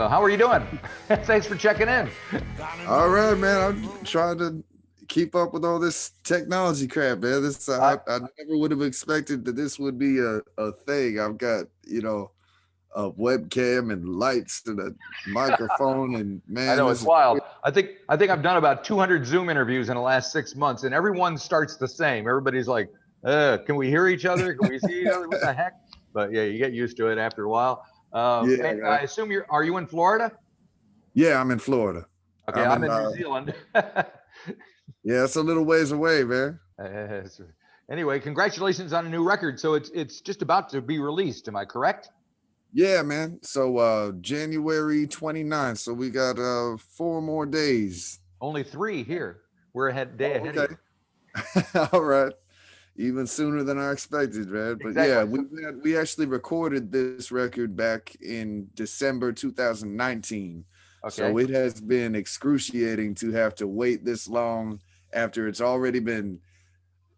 How are you doing? Thanks for checking in. All right, man. I'm trying to keep up with all this technology crap, man. I never would have expected that this would be a thing. I've got, a webcam and lights and a microphone, and I man, know this it's is wild. I think I've done about 200 Zoom interviews in the last 6 months, and everyone starts the same. Everybody's like, "Can we hear each other? Can we see each other? What the heck?" But yeah, you get used to it after a while. yeah, And I man. assume are you in Florida? Yeah, I'm in Florida. Okay, I'm in New Zealand. Yeah, it's a little ways away, man. Anyway, congratulations on a new record. So it's just about to be released. Am I correct? Yeah, man. So January 29th. So we got 4 more days. Only 3 here. We're day ahead Okay. of you. All right. Even sooner than I expected, man. But yeah, Exactly. we actually recorded this record back in December 2019. Okay. So it has been excruciating to have to wait this long after it's already been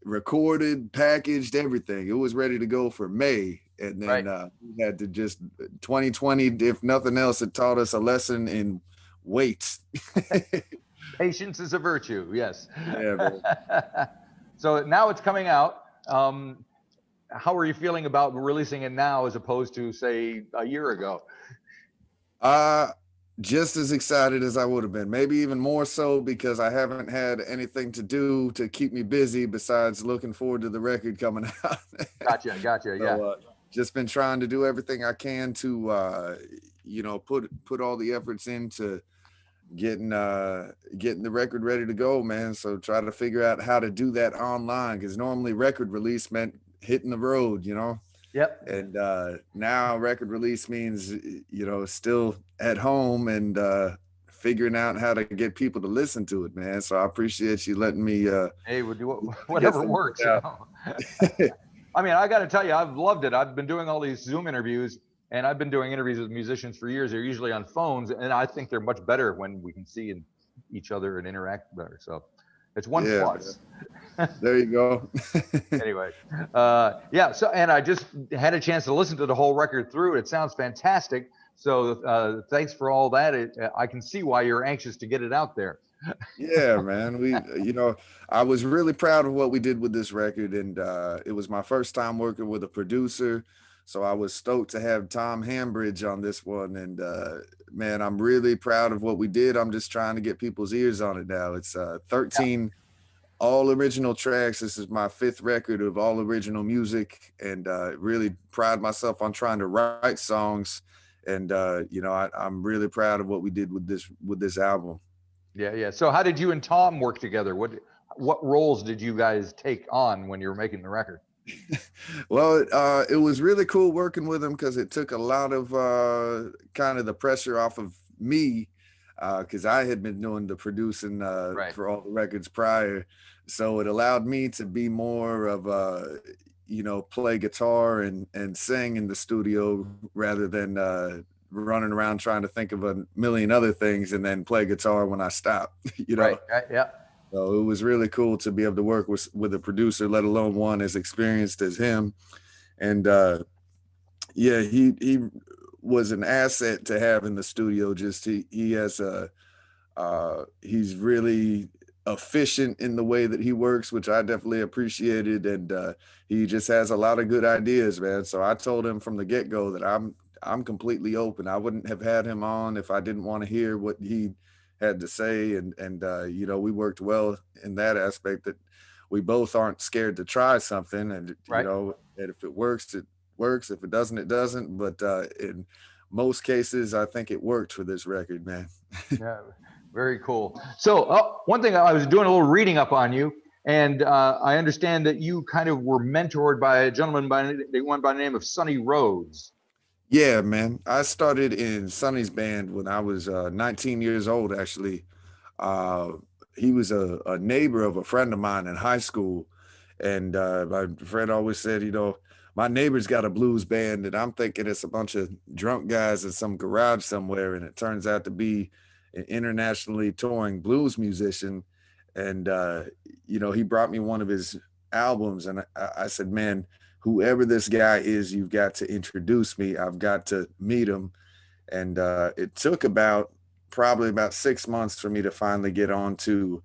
recorded, packaged, everything. It was ready to go for May. And then we had to just 2020, if nothing else, it taught us a lesson in wait. Patience is a virtue. Yes. Yeah, man. So now it's coming out. How are you feeling about releasing it now as opposed to, say, a year ago? Just as excited as I would have been, maybe even more so, because I haven't had anything to do to keep me busy besides looking forward to the record coming out. Gotcha. Yeah. Just been trying to do everything I can to, put all the efforts into getting the record ready to go, man. So try to figure out how to do that online, because normally record release meant hitting the road, Yep. And now record release means, still at home and figuring out how to get people to listen to it, man. So I appreciate you letting me. Hey, we'll do whatever works. I mean, I got to tell you, I've loved it. I've been doing all these Zoom interviews, and I've been doing interviews with musicians for years. They're usually on phones, and I think they're much better when we can see each other and interact better. So it's one plus. There you go. Anyway, yeah. So, and I just had a chance to listen to the whole record through. It sounds fantastic. So thanks for all that. I can see why you're anxious to get it out there. Yeah, man. I was really proud of what we did with this record, and it was my first time working with a producer. So I was stoked to have Tom Hambridge on this one. And man, I'm really proud of what we did. I'm just trying to get people's ears on it now. It's 13 all original tracks. This is my 5th record of all original music, and really pride myself on trying to write songs. And I'm really proud of what we did with this album. Yeah. So how did you and Tom work together? What roles did you guys take on when you were making the record? Well, it was really cool working with him, because it took a lot of kind of the pressure off of me, because I had been doing the producing for all the records prior. So it allowed me to be more of play guitar and sing in the studio, rather than running around trying to think of a million other things and then play guitar when I stop. Right. Yeah. So it was really cool to be able to work with a producer, let alone one as experienced as him. And he was an asset to have in the studio. Just he's really efficient in the way that he works, which I definitely appreciated. And he just has a lot of good ideas, man. So I told him from the get-go that I'm completely open. I wouldn't have had him on if I didn't want to hear what he had to say. And we worked well in that aspect, that we both aren't scared to try something. And, and if it works, it works. If it doesn't, it doesn't. But in most cases, I think it worked for this record, man. Yeah, very cool. So one thing, I was doing a little reading up on you, and I understand that you kind of were mentored by a gentleman by the name of Sonny Rhodes. Yeah, man. I started in Sonny's band when I was 19 years old, actually. He was a neighbor of a friend of mine in high school. And my friend always said, my neighbor's got a blues band, and I'm thinking it's a bunch of drunk guys in some garage somewhere. And it turns out to be an internationally touring blues musician. And, he brought me one of his albums, and I said, man, whoever this guy is, you've got to introduce me. I've got to meet him. And it took probably about 6 months for me to finally get on to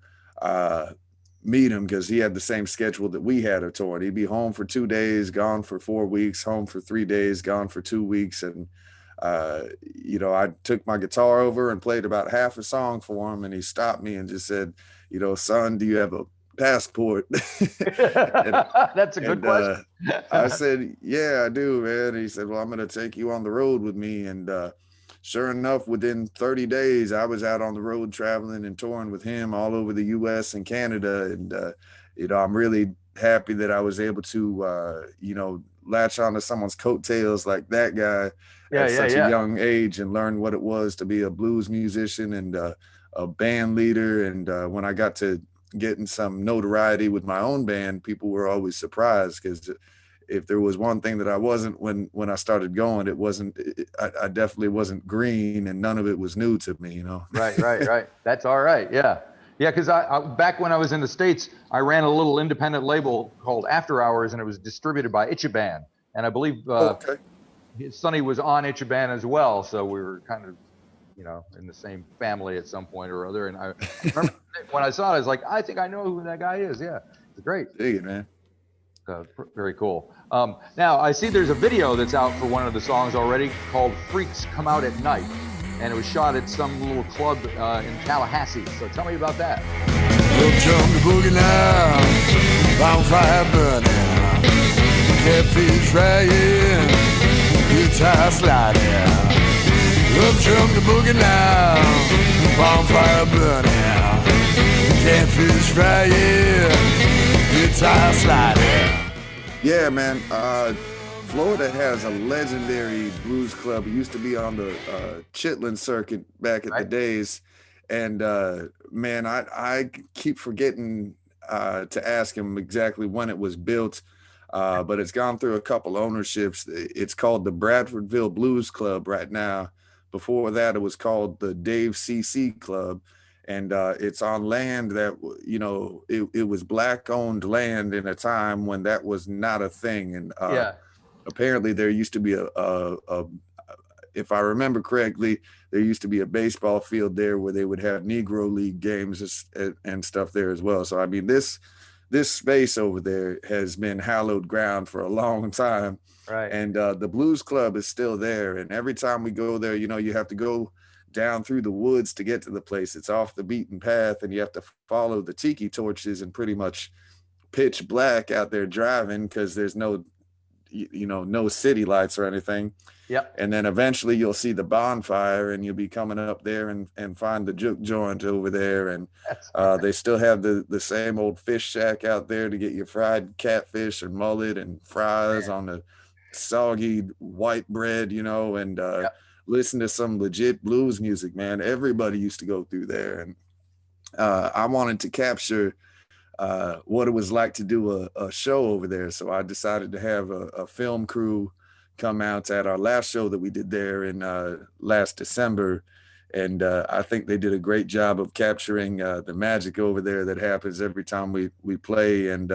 meet him, because he had the same schedule that we had of touring. He'd be home for 2 days, gone for 4 weeks, home for 3 days, gone for 2 weeks. And you know, I took my guitar over and played about half a song for him, and he stopped me and just said, you know, son, do you have a passport? That's a good question. I said, yeah, I do, man. And he said, well, I'm going to take you on the road with me. And sure enough, within 30 days, I was out on the road traveling and touring with him all over the US and Canada. And, you know, I'm really happy that I was able to, you know, latch onto someone's coattails like that guy at such a young age, and learn what it was to be a blues musician and a band leader. And when I got to getting some notoriety with my own band, people were always surprised, because if there was one thing that I wasn't when I started going, I definitely wasn't green, and none of it was new to me, you know. Right. That's all right. Yeah, because I back when I was in the States, I ran a little independent label called After Hours, and it was distributed by Ichiban, and I believe Sonny was on Ichiban as well, so we were kind of, you know, in the same family at some point or other. And I remember when I saw it, I was like, I think I know who that guy is. Yeah, it's great. Dig it, man. Very cool. Now I see there's a video that's out for one of the songs already called "Freaks Come Out at Night," and it was shot at some little club in Tallahassee. So tell me about that. Jump the boogie now, bonfire burning, catfish frying, guitar sliding. Up jump the boogie now, bonfire burning, catfish frying, guitar sliding. Yeah, man. Florida has a legendary blues club. It used to be on the Chitlin circuit back in the days. And man, I keep forgetting to ask him exactly when it was built. But it's gone through a couple ownerships. It's called the Bradfordville Blues Club right now. Before that, it was called the Dave C.C. Club. And it's on land that, you know, it was Black-owned land in a time when that was not a thing. And apparently there used to be if I remember correctly, there used to be a baseball field there where they would have Negro League games and stuff there as well. So, I mean, this space over there has been hallowed ground for a long time. Right. And the Blues Club is still there. And every time we go there, you know, you have to go down through the woods to get to the place. It's off the beaten path, and you have to follow the tiki torches and pretty much pitch black out there driving, because there's no, you know, no city lights or anything. Yep. And then eventually you'll see the bonfire, and you'll be coming up there and find the juke joint over there. And they still have the same old fish shack out there to get your fried catfish or mullet and fries on the soggy white bread, you know, and listen to some legit blues music, man. Everybody used to go through there. And I wanted to capture what it was like to do a show over there. So I decided to have a film crew come out at our last show that we did there in last December. And I think they did a great job of capturing the magic over there that happens every time we play. And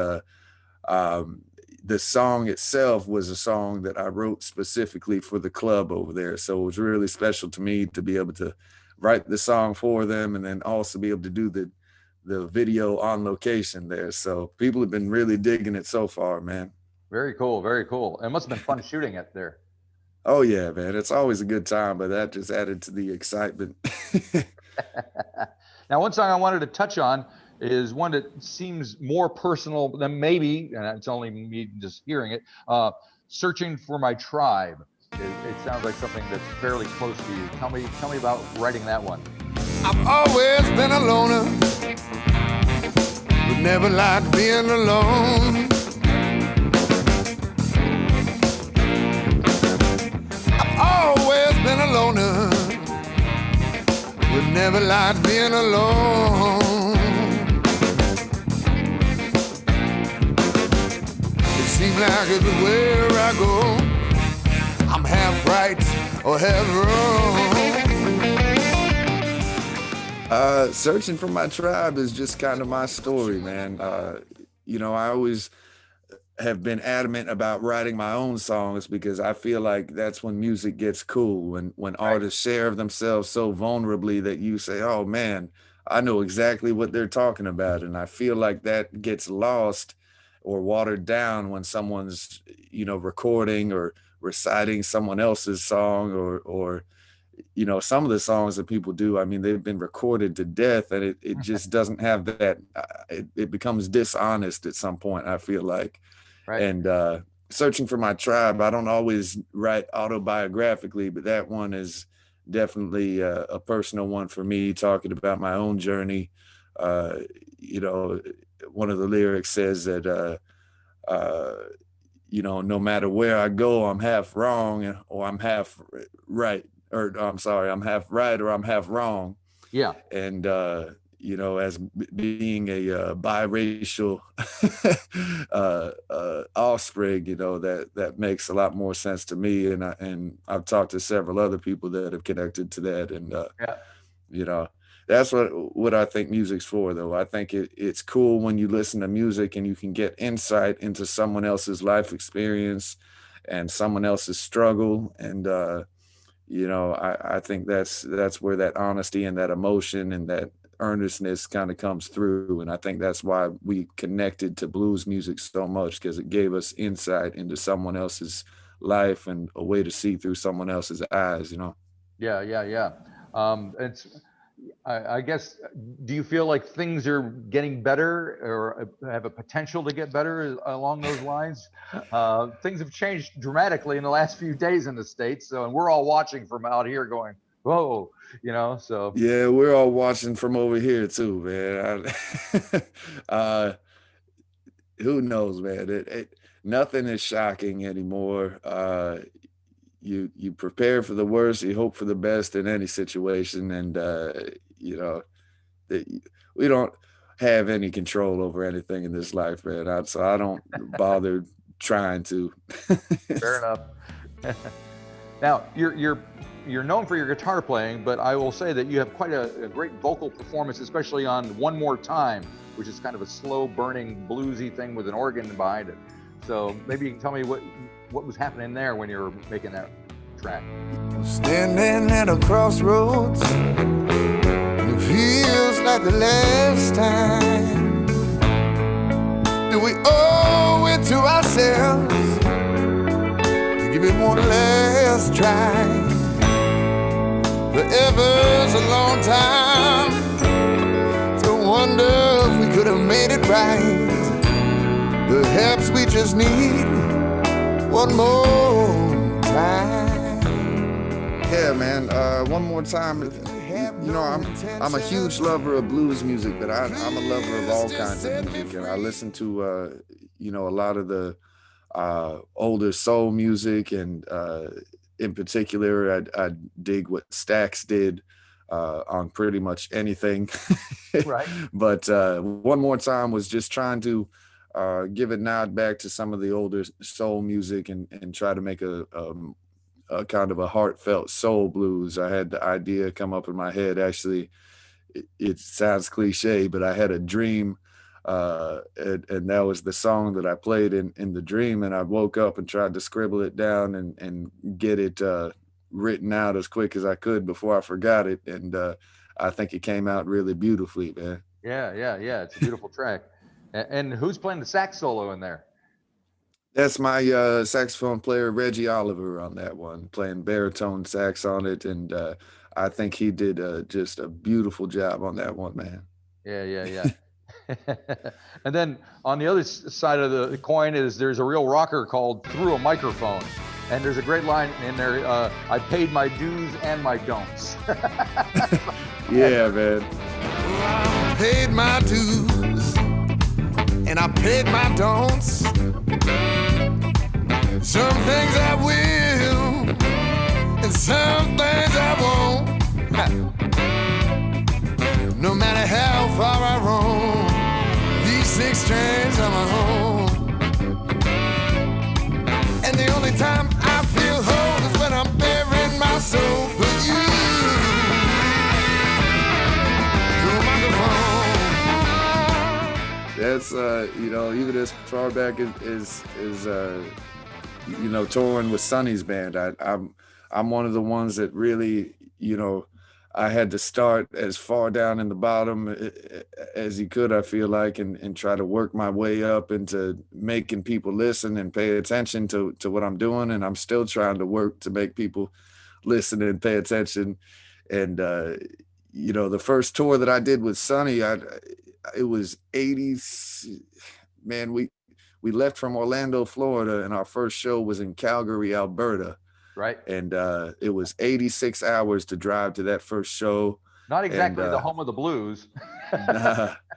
the song itself was a song that I wrote specifically for the club over there. So it was really special to me to be able to write the song for them, and then also be able to do the video on location there. So people have been really digging it so far, man. Very cool. Very cool. It must have been fun shooting it there. Oh yeah, man. It's always a good time, but that just added to the excitement. Now, one song I wanted to touch on is one that seems more personal than maybe, and it's only me just hearing it, Searching for My Tribe. It sounds like something that's fairly close to you. Tell me about writing that one. I've always been a loner, but never liked being alone. I've always been a loner, but never liked being alone. Seems like everywhere I go, I'm half right or half wrong. Searching for My Tribe is just kind of my story, man. You know, I always, have been adamant about writing my own songs, because I feel like that's when music gets cool, when artists share of themselves so vulnerably that you say, oh man, I know exactly what they're talking about. And I feel like that gets lost or watered down when someone's, recording or reciting someone else's song, or some of the songs that people do, I mean, they've been recorded to death, and it just doesn't have that, it becomes dishonest at some point, I feel like. Right. And Searching for My Tribe, I don't always write autobiographically, but that one is definitely a personal one for me, talking about my own journey. One of the lyrics says that, no matter where I go, I'm half wrong, or I'm half right, or I'm sorry, I'm half right or I'm half wrong. Yeah. And, as being a biracial offspring, that makes a lot more sense to me. And I've talked to several other people that have connected to that. And, that's what I think music's for, though. I think it's cool when you listen to music and you can get insight into someone else's life experience and someone else's struggle. And, I think that's where that honesty and that emotion and that earnestness kind of comes through. And I think that's why we connected to blues music so much, because it gave us insight into someone else's life and a way to see through someone else's eyes, Yeah. I guess, do you feel like things are getting better or have a potential to get better along those lines? Things have changed dramatically in the last few days in the States. And we're all watching from out here going, whoa, so. Yeah, we're all watching from over here too, man. Who knows, man? Nothing is shocking anymore. You prepare for the worst, you hope for the best in any situation. And, we don't have any control over anything in this life, man. So I don't bother trying to. Fair enough. Now, you're known for your guitar playing, but I will say that you have quite a great vocal performance, especially on One More Time, which is kind of a slow burning bluesy thing with an organ behind it. So maybe you can tell me what was happening there when you were making that track. Standing at a crossroads, and it feels like the last time. Do we owe it to ourselves to give it one last try? Forever's a long time to wonder if we could have made it right. Perhaps we just need one more time. Yeah, man. One more time. I'm a huge lover of blues music, but I'm a lover of all kinds of music, and I listen to a lot of the older soul music, and in particular, I dig what Stax did on pretty much anything. Right. But One More Time was just trying to give a nod back to some of the older soul music and try to make a kind of a heartfelt soul blues. I had the idea come up in my head. Actually, it sounds cliche, but I had a dream, and that was the song that I played in the dream. And I woke up and tried to scribble it down and get it written out as quick as I could before I forgot it. And I think it came out really beautifully, man. Yeah. It's a beautiful track. And who's playing the sax solo in there? That's my saxophone player, Reggie Oliver, on that one, playing baritone sax on it. And I think he did just a beautiful job on that one, man. Yeah. And then on the other side of the coin there's a real rocker called Through a Microphone. And there's a great line in there, I paid my dues and my don'ts. Yeah, man. I paid my dues and I paid my don'ts. Some things I will and some things I won't. No matter how far I roam, these 6 strings are my home. And the only time I feel whole is when I'm bearing my soul for you. Through a microphone. that's you know, even as far back as you know, touring with Sonny's band, I'm one of the ones that really, you know, I had to start as far down in the bottom as you could, I feel like, and try to work my way up into making people listen and pay attention to what I'm doing. And I'm still trying to work to make people listen and pay attention. And, you know, the first tour that I did with Sonny, it was 80s, man, we left from Orlando, Florida, and our first show was in Calgary, Alberta. Right. And it was 86 hours to drive to that first show. Not exactly the home of the blues.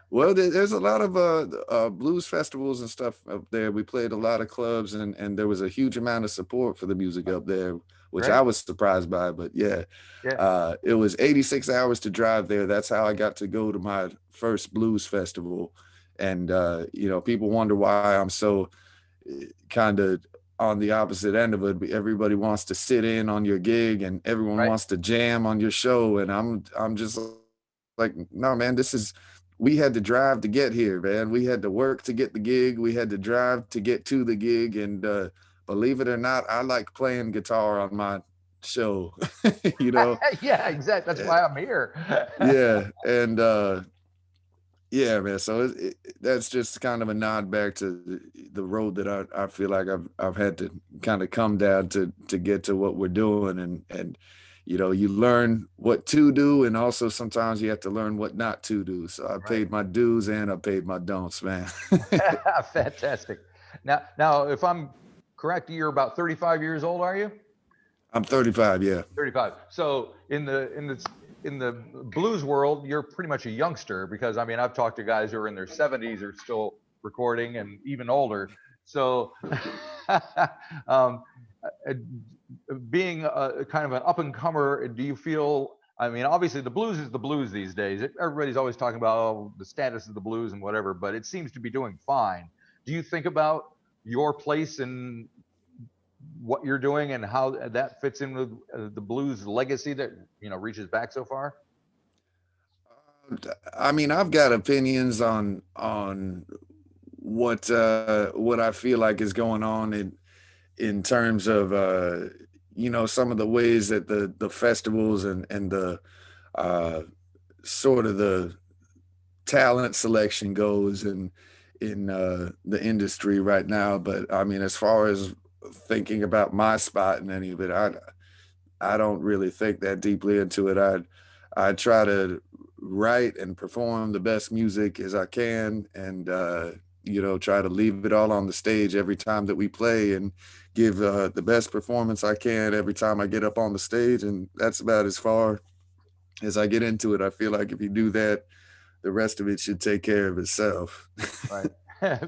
Well, there's a lot of blues festivals and stuff up there. We played a lot of clubs, and there was a huge amount of support for the music up there, which I was surprised by. But yeah. It was 86 hours to drive there. That's how I got to go to my first blues festival. And, you know, people wonder why I'm so kind of on the opposite end of it. Everybody wants to sit in on your gig and everyone wants to jam on your show. And I'm just like, no, man, we had to drive to get here, man. We had to work to get the gig. We had to drive to get to the gig. And believe it or not, I like playing guitar on my show, you know? Yeah, exactly. That's why I'm here. Yeah. And, yeah, man. So that's just kind of a nod back to the road that I feel like I've had to kind of come down to get to what we're doing. And, you know, you learn what to do, and also sometimes you have to learn what not to do. So I paid my dues and I paid my don'ts, man. Fantastic. Now, if I'm correct, you're about 35 years old, are you? I'm 35. Yeah. 35. So in the blues world, you're pretty much a youngster, because I mean, I've talked to guys who are in their 70s are still recording, and even older. So being a kind of an up and comer, do you feel, I mean, obviously the blues is the blues these days. Everybody's always talking about the status of the blues and whatever, but it seems to be doing fine. Do you think about your place in what you're doing and how that fits in with the blues legacy that, you know, reaches back so far? I mean, I've got opinions on what I feel like is going on in terms of you know, some of the ways that the festivals and the sort of the talent selection goes in the industry right now. But I mean, as far as thinking about my spot in any of it, I don't really think that deeply into it. I try to write and perform the best music as I can, and you know, try to leave it all on the stage every time that we play, and give the best performance I can every time I get up on the stage. And that's about as far as I get into it. I feel like if you do that, the rest of it should take care of itself. Right.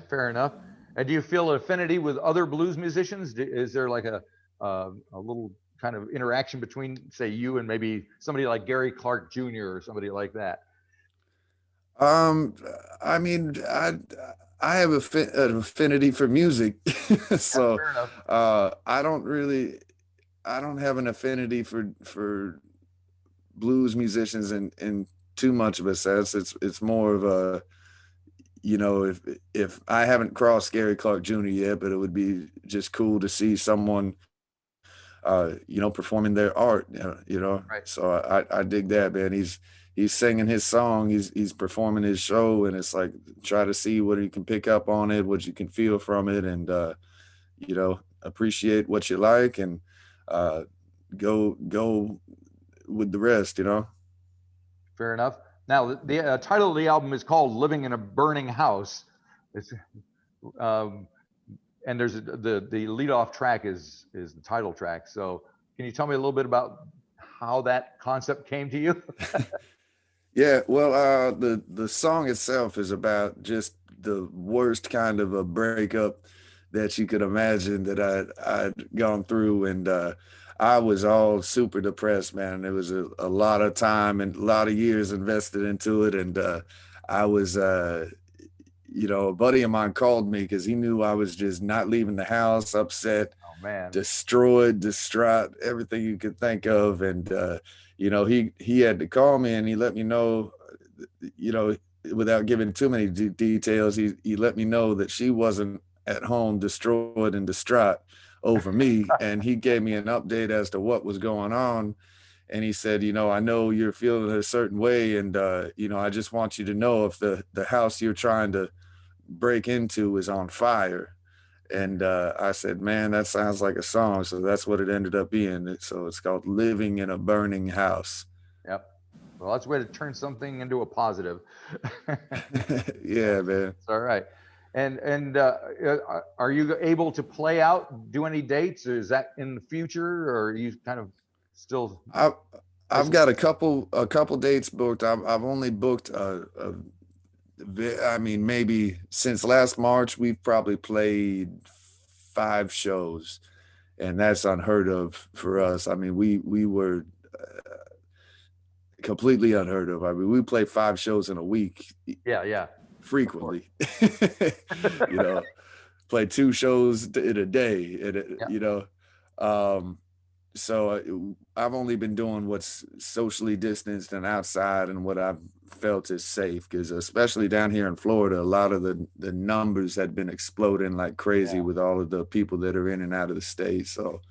Fair enough. And do you feel an affinity with other blues musicians? Is there like a little kind of interaction between, say, you and maybe somebody like Gary Clark Jr. or somebody like that? I mean, I have an affinity for music, so I don't have an affinity for blues musicians in too much of a sense. It's more of a, you know, if I haven't crossed Gary Clark Jr. yet, but it would be just cool to see someone, you know, performing their art, you know. Right. So I dig that, man. He's singing his song, he's performing his show, and it's like, try to see what you can pick up on it, what you can feel from it, and you know, appreciate what you like, and go with the rest, you know. Fair enough. Now, the title of the album is called "Living in a Burning House." It's, and there's the lead-off track is the title track. So, can you tell me a little bit about how that concept came to you? Yeah, well, the song itself is about just the worst kind of a breakup that you could imagine that I'd gone through, and I was all super depressed, man. There was a lot of time and a lot of years invested into it, and I was, you know, a buddy of mine called me because he knew I was just not leaving the house, upset, destroyed, distraught, everything you could think of, and you know, he had to call me and he let me know, you know, without giving too many details, he let me know that she wasn't at home distraught and distraught over me. And he gave me an update as to what was going on. And he said, I know you're feeling a certain way. And, I just want you to know if the house you're trying to break into is on fire. And I said, man, that sounds like a song. So that's what it ended up being. So it's called Living in a Burning House. Yep. Well, that's a way to turn something into a positive. Yeah, man. It's all right. And are you able to play out, do any dates, or is that in the future, or are you kind of still? I've got a couple dates booked. I've only booked maybe since last March, we've probably played 5 shows, and that's unheard of for us. I mean, we were completely unheard of. I mean, we play 5 shows in a week. Yeah. Frequently, play 2 shows in a day, and so I've only been doing what's socially distanced and outside, and what I've felt is safe, because especially down here in Florida, a lot of the numbers had been exploding like crazy with all of the people that are in and out of the state. So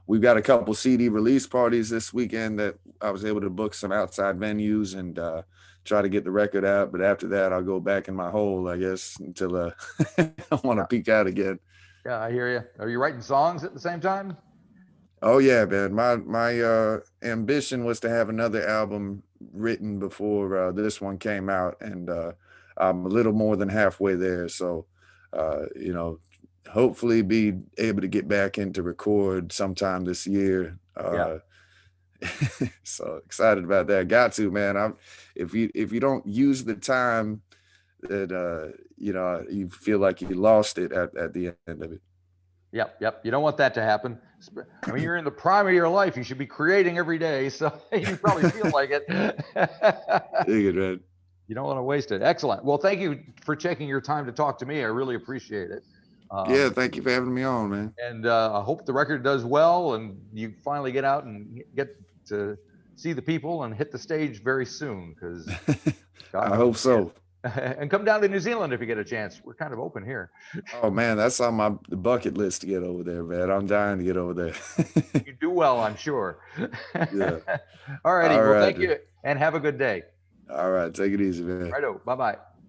we've got a couple CD release parties this weekend that I was able to book some outside venues and try to get the record out. But after that, I'll go back in my hole, I guess, until I want to peek out again. Yeah, I hear you. Are you writing songs at the same time? Oh yeah, man. My ambition was to have another album written before this one came out, and I'm a little more than halfway there. So, hopefully be able to get back into record sometime this year. So excited about that. Got to, man. If you don't use the time that you feel like you lost it at the end of it. Yep. You don't want that to happen. I mean, you're in the prime of your life. You should be creating every day, so you probably feel like it. Good, man. You don't want to waste it. Excellent. Well, thank you for taking your time to talk to me. I really appreciate it. Yeah, thank you for having me on, man. And I hope the record does well, and you finally get out and get to see the people and hit the stage very soon. Because I hope so. And come down to New Zealand if you get a chance. We're kind of open here. Oh man, that's on my bucket list to get over there, man. I'm dying to get over there. You do well, I'm sure. Yeah. All righty. Well, thank you, and have a good day. All right. Take it easy, man. Righto. Bye-bye.